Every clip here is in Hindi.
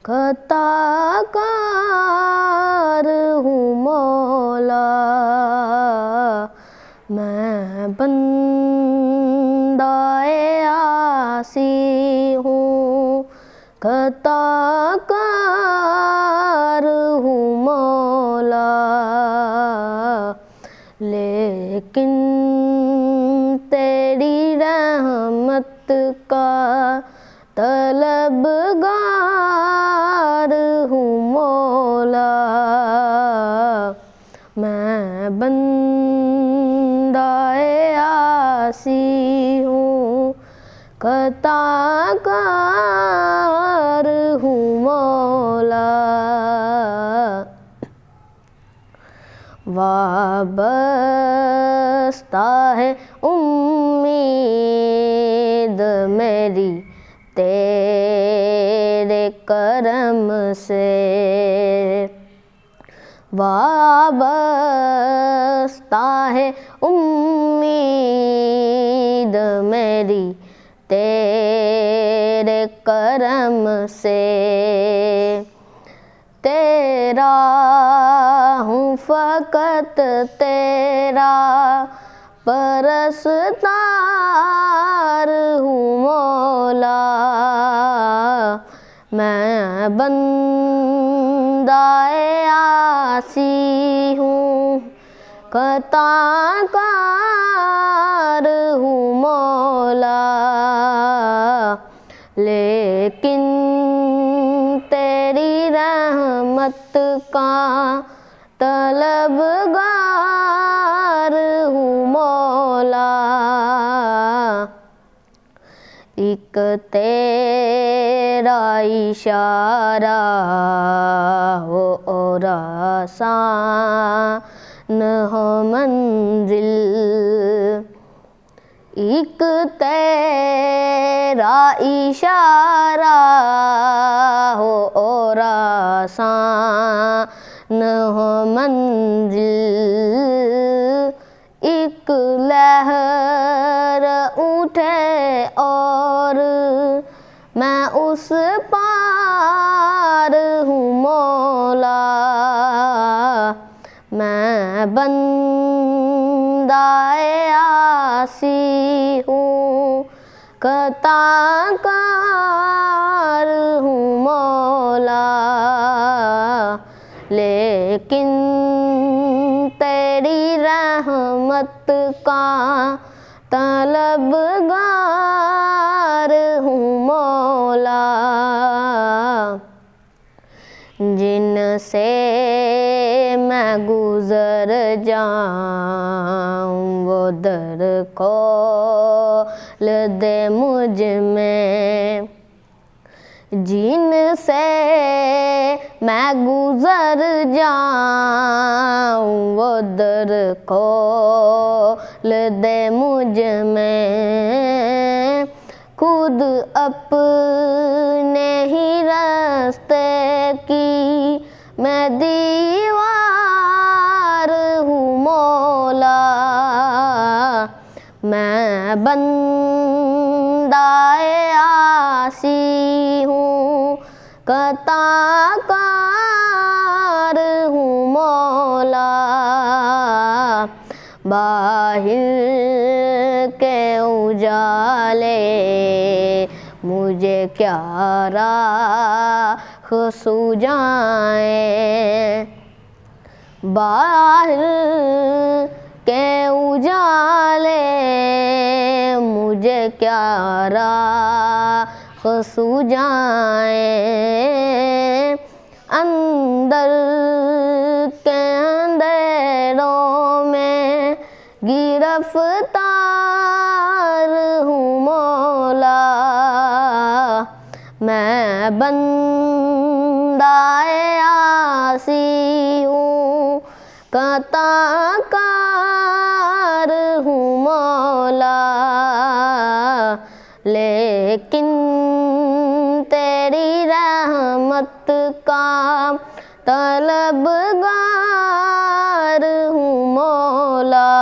खताकार हूँ मौला, मैं बंदाए आसी हूँ। खताकार हूँ मौला, लेकिन तेरी रहमत का तलबगार हूँ मौला, मैं बंदाए आसी हूँ। खताकार हूँ मौला, वाबस्ता है उम्मीद मेरी तेरे करम से, वाबस्ता है उम्मीद मेरी तेरे करम से। तेरा हूँ फ़कत तेरा परस्तार हूँ मौला, मैं बंदाए आसी हूँ। खताकार हूँ मौला, लेकिन तेरी रहमत का तलबगार हूँ मौला। एक तेरा इशारा हो और आसान हो मंजिल, एक तेरा इशारा हो और आसान हो मंजिल, एक लहर उठे और मैं उस पार हूँ मौला, मैं बंदाए आसी हूँ। खताकार हूँ मौला, लेकिन तेरी रहमत का तलबगार हूँ मौला। जिनसे मैं गुज़र जाऊँ वो दर खोल दे मुझ में, जिनसे मैं गुज़र जाऊँ वो दर खोल दे मुझ में। खुद अपने ही रास्ते की मैं दीवार हूँ मौला, मैं बंदाए आसी हूँ। खताकार हूँ मौला, बाहिर के उजाले मुझे क्या राह सुझाएं, बाहर के उजाले मुझे क्या राह सुझाएं। अंदर के अंधेरों में गिरफ्तार हूँ मौला, मैं बंदाए आसी हूँ। खताकार हूँ मौला, लेकिन तेरी रहमत का तलबगार हूँ मौला।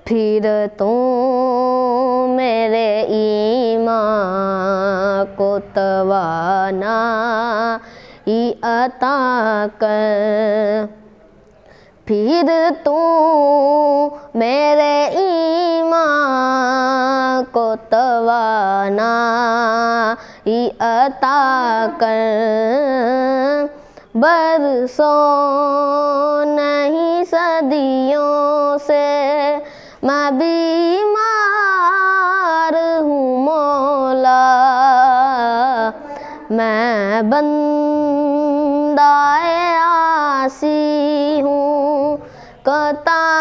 फिर तू मेरे ईमान को तवानाई अता कर। फिर तू मेरे ईमान को तवानाई अता कर। बरसों नहीं सदियों से मैं बीमार हूँ मौला। मैं बंदाए आसी हूँ, कता